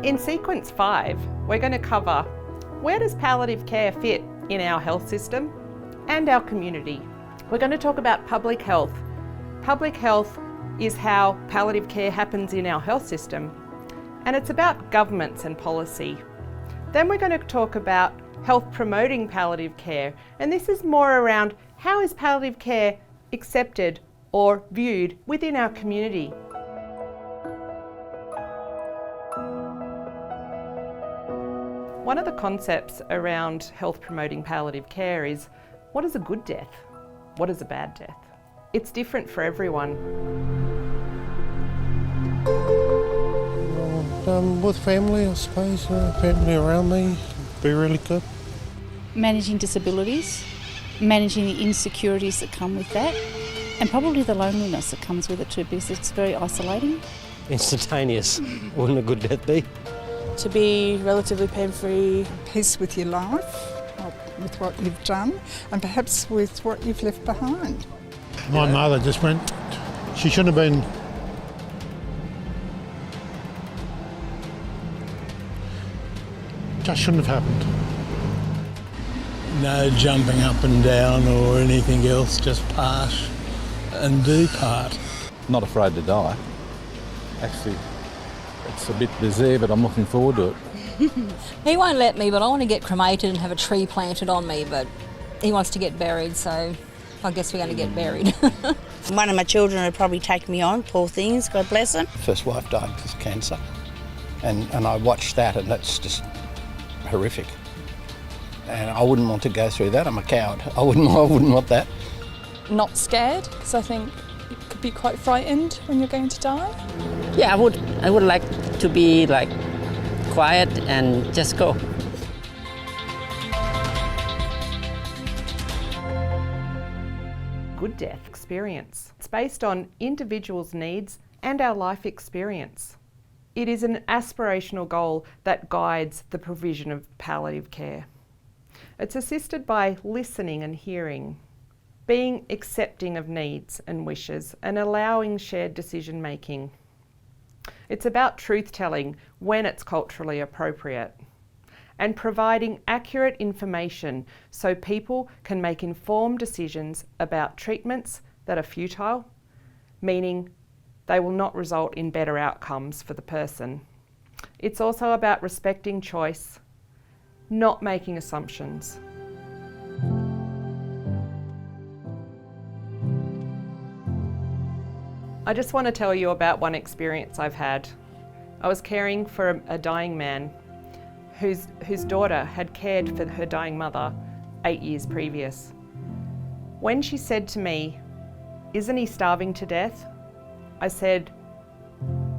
In sequence 5, we're going to cover where does palliative care fit in our health system and our community. We're going to talk about public health. Public health is how palliative care happens in our health system, and it's about governments and policy. Then we're going to talk about health promoting palliative care, and this is more around how is palliative care accepted or viewed within our community. One of the concepts around health promoting palliative care is, what is a good death? What is a bad death? It's different for everyone. With family, I suppose, family around me, be really good. Managing disabilities, managing the insecurities that come with that, and probably the loneliness that comes with it too, because it's very isolating. Instantaneous, wouldn't a good death be? To be relatively pain-free. Peace with your life, with what you've done, and perhaps with what you've left behind. My mother just went, she shouldn't have been. Just shouldn't have happened. No jumping up and down or anything else, just part and do part. Not afraid to die. Actually, it's a bit bizarre, but I'm looking forward to it. He won't let me, but I want to get cremated and have a tree planted on me, but he wants to get buried, so I guess we're going to get buried. One of my children would probably take me on, poor things, God bless them. First wife died of cancer, and I watched that, and that's just horrific. And I wouldn't want to go through that. I'm a coward. I wouldn't want that. Not scared, because I think you could be quite frightened when you're going to die. Yeah, I would like to be like quiet and just go. Good death experience. It's based on individuals' needs and our life experience. It is an aspirational goal that guides the provision of palliative care. It's assisted by listening and hearing, being accepting of needs and wishes, and allowing shared decision making. It's about truth-telling when it's culturally appropriate, and providing accurate information so people can make informed decisions about treatments that are futile, meaning they will not result in better outcomes for the person. It's also about respecting choice, not making assumptions. I just want to tell you about one experience I've had. I was caring for a dying man whose daughter had cared for her dying mother 8 years previous. When she said to me, "Isn't he starving to death?" I said,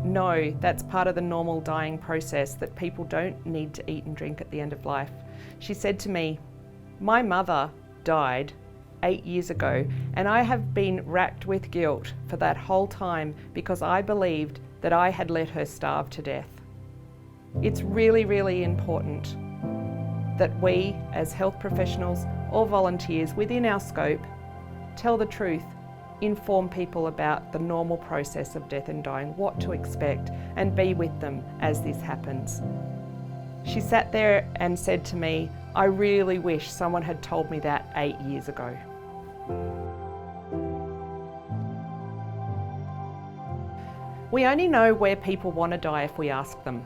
"No, that's part of the normal dying process, that people don't need to eat and drink at the end of life." She said to me, "My mother died 8 years ago, and I have been racked with guilt for that whole time because I believed that I had let her starve to death." It's really, really important that we, as health professionals or volunteers within our scope, tell the truth, inform people about the normal process of death and dying, what to expect, and be with them as this happens. She sat there and said to me, "I really wish someone had told me that 8 years ago." We only know where people want to die if we ask them,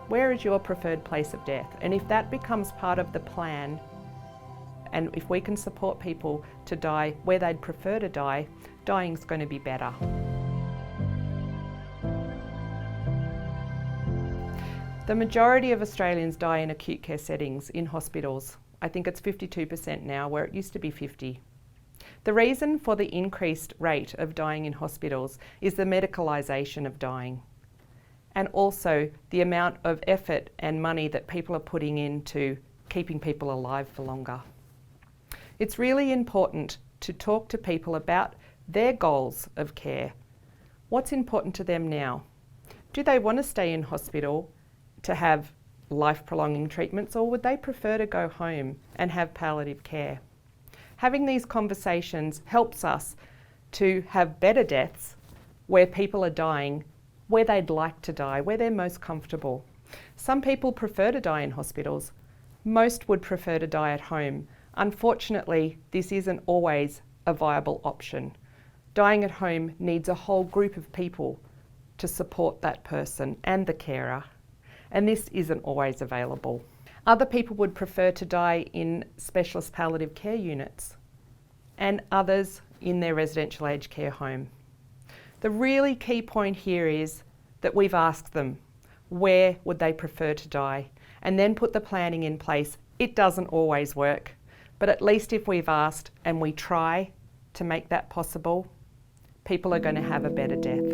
where is your preferred place of death? And if that becomes part of the plan, and if we can support people to die where they'd prefer to die, dying's going to be better. The majority of Australians die in acute care settings in hospitals. I think it's 52% now, where it used to be 50. The reason for the increased rate of dying in hospitals is the medicalisation of dying, and also the amount of effort and money that people are putting into keeping people alive for longer. It's really important to talk to people about their goals of care. What's important to them now? Do they want to stay in hospital to have life-prolonging treatments, or would they prefer to go home and have palliative care? Having these conversations helps us to have better deaths where people are dying where they'd like to die, where they're most comfortable. Some people prefer to die in hospitals. Most would prefer to die at home. Unfortunately, this isn't always a viable option. Dying at home needs a whole group of people to support that person and the carer, and this isn't always available. Other people would prefer to die in specialist palliative care units, and others in their residential aged care home. The really key point here is that we've asked them where would they prefer to die, and then put the planning in place. It doesn't always work, but at least if we've asked and we try to make that possible, people are going to have a better death.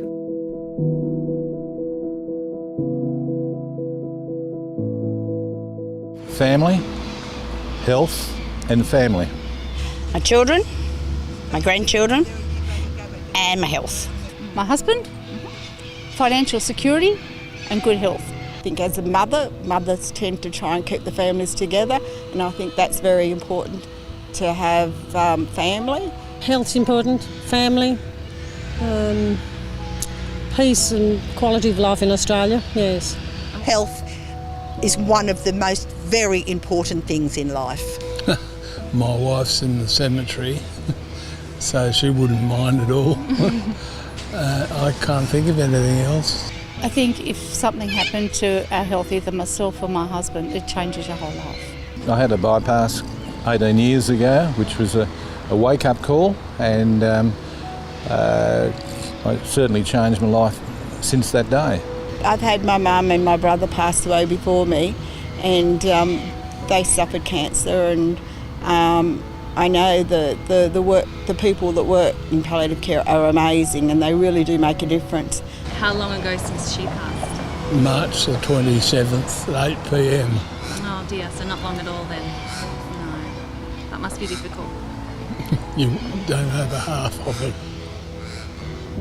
Family, health and family. My children, my grandchildren, and my health. My husband, financial security and good health. I think as a mother, mothers tend to try and keep the families together, and I think that's very important to have family. Health's important, family, peace and quality of life in Australia, yes. Health is one of the most very important things in life. My wife's in the cemetery, so she wouldn't mind at all. I can't think of anything else. I think if something happened to our health, either myself or my husband, it changes your whole life. I had a bypass 18 years ago, which was a wake-up call, and it certainly changed my life since that day. I've had my mum and my brother pass away before me, and they suffered cancer, and I know the people that work in palliative care are amazing, and they really do make a difference. How long ago since she passed? March the 27th at 8 p.m. Oh dear, so not long at all then. No, that must be difficult. You don't have a half of it.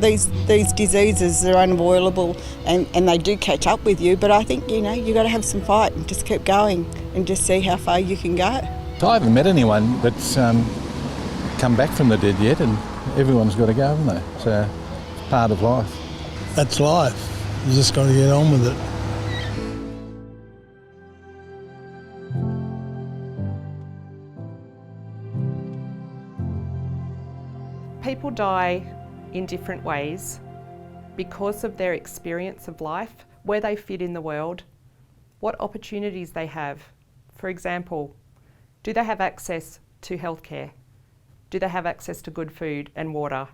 These diseases are unavoidable, and they do catch up with you, but I think, you've got to have some fight and just keep going and just see how far you can go. I haven't met anyone that's come back from the dead yet, and everyone's got to go, haven't they? So it's part of life. That's life. You just got to get on with it. People die in different ways because of their experience of life, where they fit in the world, what opportunities they have. For example, do they have access to healthcare? Do they have access to good food and water?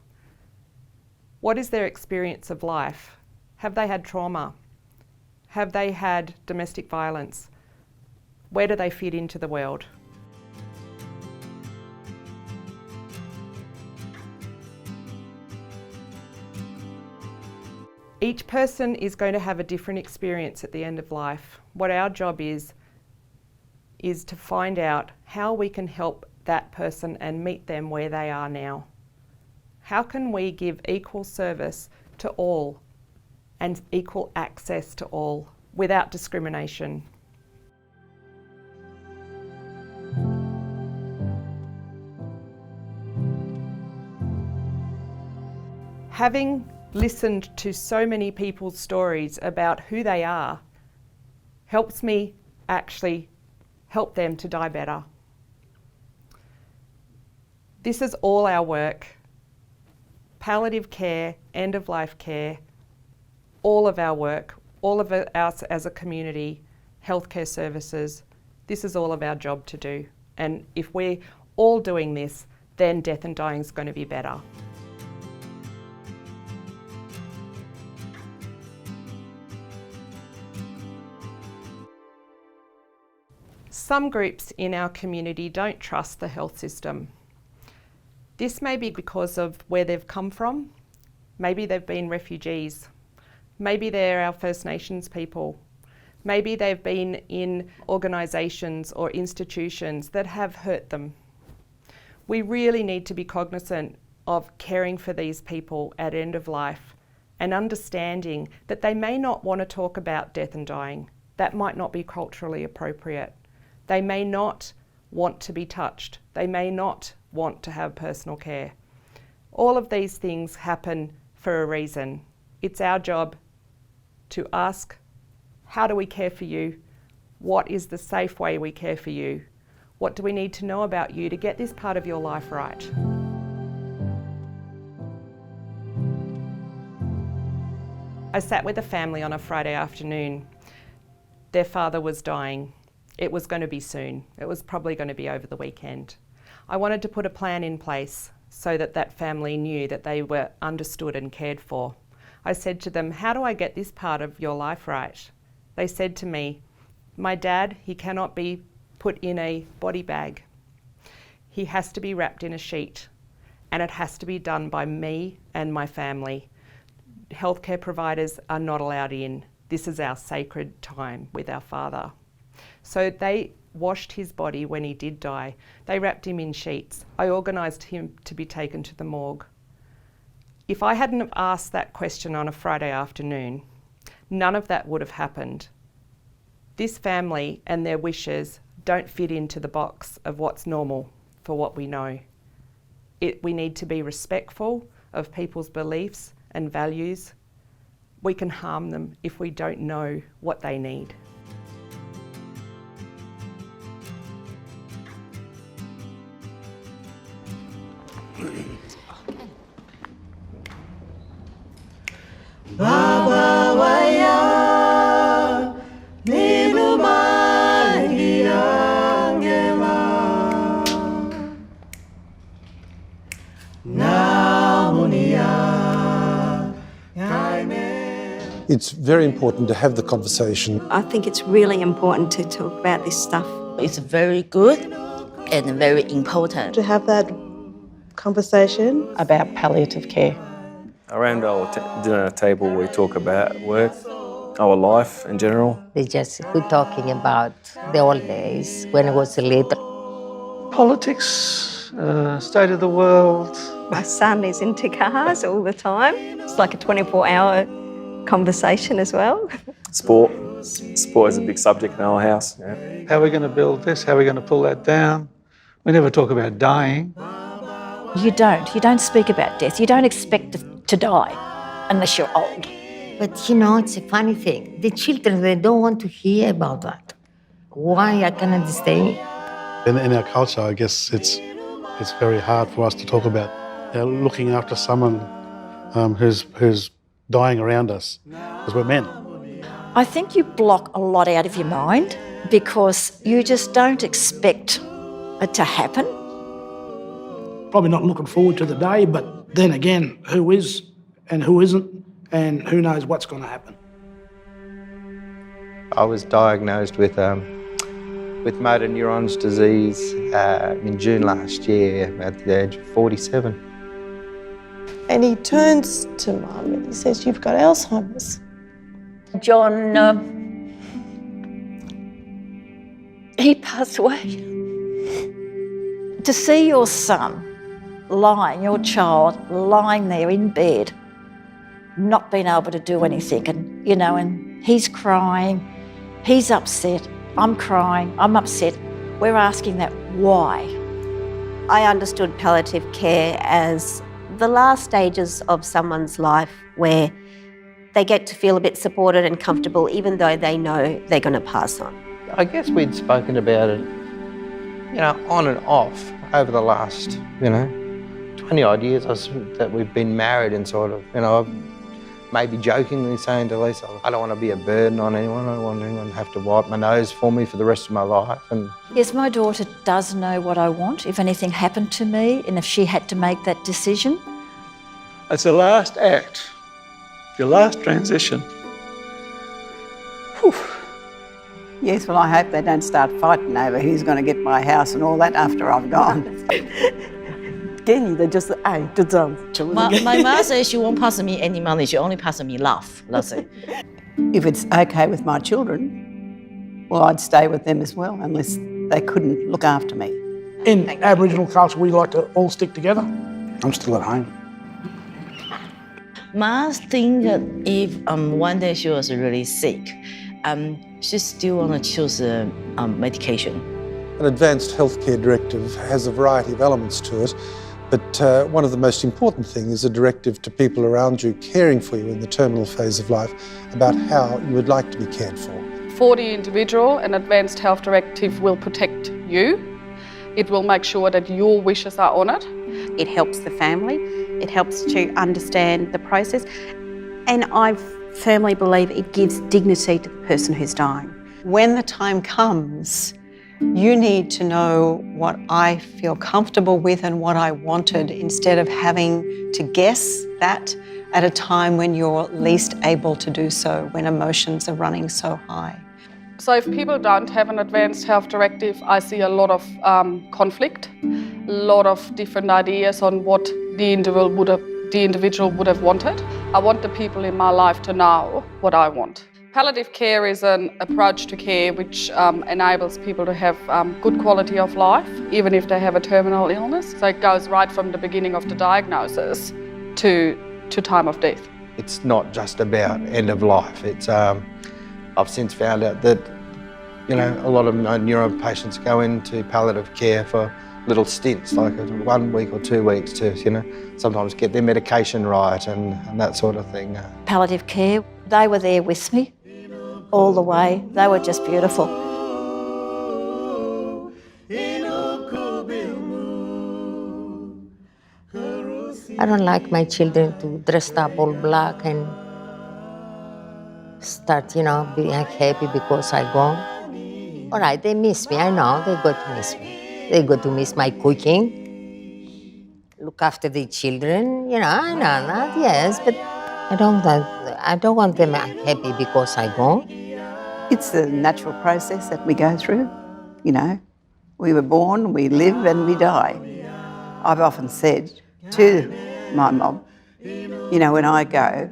What is their experience of life? Have they had trauma? Have they had domestic violence? Where do they fit into the world? Each person is going to have a different experience at the end of life. What our job is to find out how we can help that person and meet them where they are now. How can we give equal service to all and equal access to all without discrimination? Having listened to so many people's stories about who they are helps me actually help them to die better. This is all our work. Palliative care, end-of-life care, all of our work, all of us as a community, healthcare services, this is all of our job to do. And if we're all doing this, then death and dying is going to be better. Some groups in our community don't trust the health system. This may be because of where they've come from. Maybe they've been refugees. Maybe they're our First Nations people. Maybe they've been in organisations or institutions that have hurt them. We really need to be cognizant of caring for these people at end of life and understanding that they may not want to talk about death and dying. That might not be culturally appropriate. They may not want to be touched. They may not want to have personal care. All of these things happen for a reason. It's our job to ask How do we care for you? What is the safe way we care for you? What do we need to know about you to get this part of your life right? I sat with a family on a Friday afternoon. Their father was dying. It was going to be soon. It was probably going to be over the weekend. I wanted to put a plan in place so that that family knew that they were understood and cared for. I said to them, how do I get this part of your life right? They said to me, my dad, he cannot be put in a body bag. He has to be wrapped in a sheet, and it has to be done by me and my family. Healthcare providers are not allowed in. This is our sacred time with our father. So they washed his body when he did die. They wrapped him in sheets. I organised him to be taken to the morgue. If I hadn't have asked that question on a Friday afternoon, none of that would have happened. This family and their wishes don't fit into the box of what's normal for what we know. We need to be respectful of people's beliefs and values. We can harm them if we don't know what they need. Baba waya ninumangi angela namunia. It's very important to have the conversation. I think it's really important to talk about this stuff. It's very good and very important to have that conversation about palliative care. Around our dinner table, we talk about work, our life in general. We're talking about the old days when it was little. Politics, state of the world. My son is into cars all the time. It's like a 24-hour conversation as well. Sport. Sport is a big subject in our house. Yeah. How are we going to build this? How are we going to pull that down? We never talk about dying. You don't speak about death. You don't expect to die unless you're old. But you know, it's a funny thing. The children, they don't want to hear about that. Why? I can understand. In our culture, I guess it's very hard for us to talk about looking after someone who's dying around us, because we're men. I think you block a lot out of your mind because you just don't expect it to happen. Probably not looking forward to the day, but then again, who is and who isn't, and who knows what's going to happen. I was diagnosed with motor neurons disease in June last year at the age of 47. And he turns to Mum and he says, "You've got Alzheimer's." John, he passed away. To see your son your child lying there in bed, not being able to do anything, and he's crying, he's upset, I'm crying, I'm upset. We're asking that, why? I understood palliative care as the last stages of someone's life where they get to feel a bit supported and comfortable even though they know they're going to pass on. I guess we'd spoken about it, on and off over the last, 20-odd years that we've been married, and sort of, maybe jokingly saying to Lisa, I don't want to be a burden on anyone. I don't want anyone to have to wipe my nose for me for the rest of my life. And yes, my daughter does know what I want if anything happened to me and if she had to make that decision. It's the last act, your last transition. Whew. Yes, well, I hope they don't start fighting over who's going to get my house and all that after I've gone. They just, my mother says she won't pass me any money, she only passes me love, that's it. If it's okay with my children, well, I'd stay with them as well, unless they couldn't look after me. In Aboriginal culture, we like to all stick together. I'm still at home. Ma think that if one day she was really sick, she still want to choose medication. An advanced healthcare directive has a variety of elements to it, But one of the most important things is a directive to people around you caring for you in the terminal phase of life about how you would like to be cared for. For the individual, an advanced health directive will protect you. It will make sure that your wishes are honoured. It helps the family, it helps to understand the process, and I firmly believe it gives dignity to the person who's dying. When the time comes, you need to know what I feel comfortable with and what I wanted, instead of having to guess that at a time when you're least able to do so, when emotions are running so high. So if people don't have an advanced health directive, I see a lot of conflict, a lot of different ideas on what the individual would have wanted. I want the people in my life to know what I want. Palliative care is an approach to care which enables people to have good quality of life, even if they have a terminal illness. So it goes right from the beginning of the diagnosis to time of death. It's not just about end of life. It's I've since found out that, you know, a lot of my neuro patients go into palliative care for little stints, like 1 week or 2 weeks to, you know, sometimes get their medication right and that sort of thing. Palliative care, they were there with me all the way. They were just beautiful. I don't like my children to dress up all black and start, you know, being happy because I gone. All right, they miss me, I know, they got to miss me. They got to miss my cooking, look after the children, you know, I know that, yes, but I don't want them happy because I gone. It's the natural process that we go through, you know. We were born, we live and we die. I've often said to my mum, you know, when I go,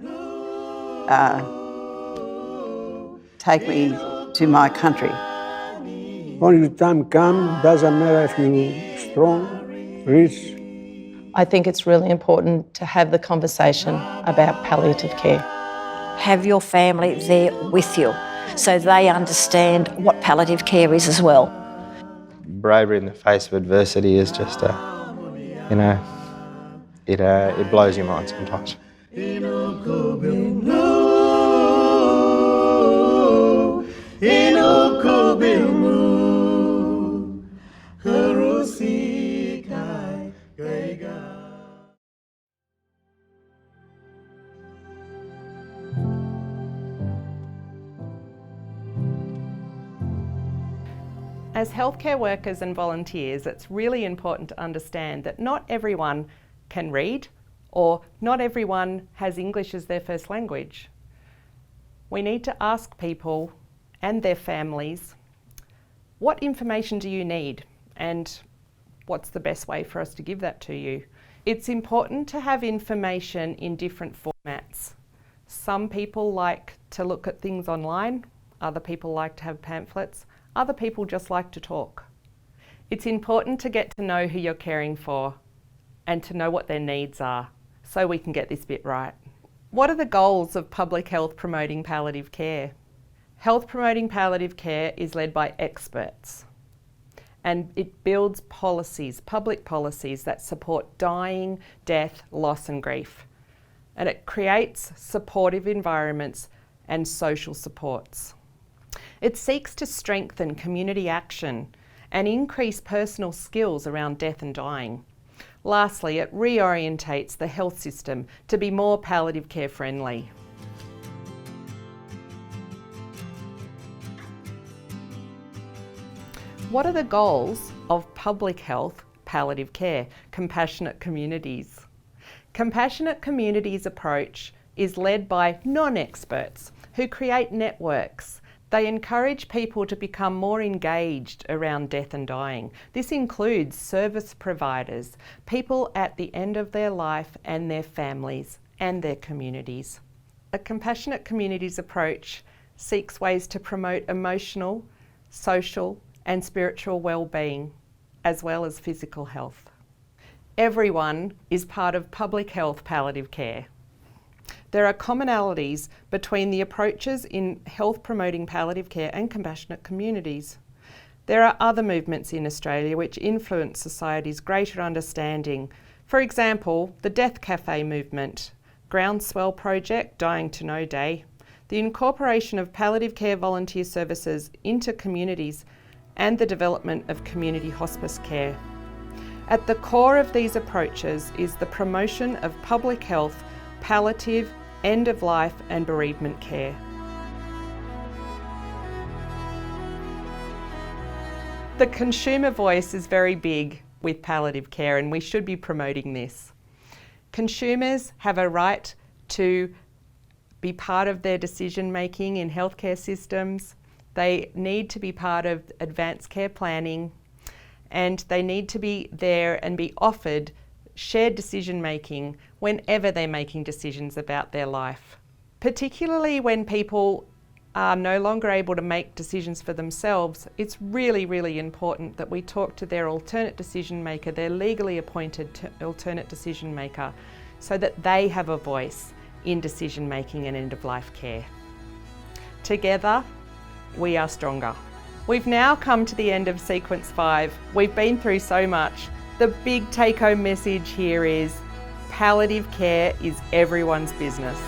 take me to my country. When the time comes, doesn't matter if you're strong, rich. I think it's really important to have the conversation about palliative care. Have your family there with you so they understand what palliative care is as well. Bravery in the face of adversity is just, you know, it blows your mind sometimes. As healthcare workers and volunteers, it's really important to understand that not everyone can read or not everyone has English as their first language. We need to ask people and their families, what information do you need and what's the best way for us to give that to you? It's important to have information in different formats. Some people like to look at things online, other people like to have pamphlets, other people just like to talk. It's important to get to know who you're caring for and to know what their needs are so we can get this bit right. What are the goals of public health promoting palliative care? Health promoting palliative care is led by experts and it builds policies, public policies that support dying, death, loss and grief. And it creates supportive environments and social supports. It seeks to strengthen community action and increase personal skills around death and dying. Lastly, it reorientates the health system to be more palliative care friendly. What are the goals of public health palliative care? Compassionate communities. Compassionate communities approach is led by non-experts who create networks. They encourage people to become more engaged around death and dying. This includes service providers, people at the end of their life and their families and their communities. A compassionate communities approach seeks ways to promote emotional, social and spiritual well-being, as well as physical health. Everyone is part of public health palliative care. There are commonalities between the approaches in health promoting palliative care and compassionate communities. There are other movements in Australia which influence society's greater understanding For example, the Death Cafe movement, Groundswell Project, Dying to Know Day, the incorporation of palliative care volunteer services into communities, and the development of community hospice care. At the core of these approaches is the promotion of public health, palliative, end-of-life and bereavement care. The consumer voice is very big with palliative care, and we should be promoting this. Consumers have a right to be part of their decision making in healthcare systems. They need to be part of advanced care planning, and they need to be there and be offered shared decision making whenever they're making decisions about their life. Particularly when people are no longer able to make decisions for themselves, it's really, really important that we talk to their alternate decision maker, their legally appointed alternate decision maker, so that they have a voice in decision making and end-of-life care. Together, we are stronger. We've now come to the end of Sequence 5. We've been through so much. The big take-home message here is palliative care is everyone's business.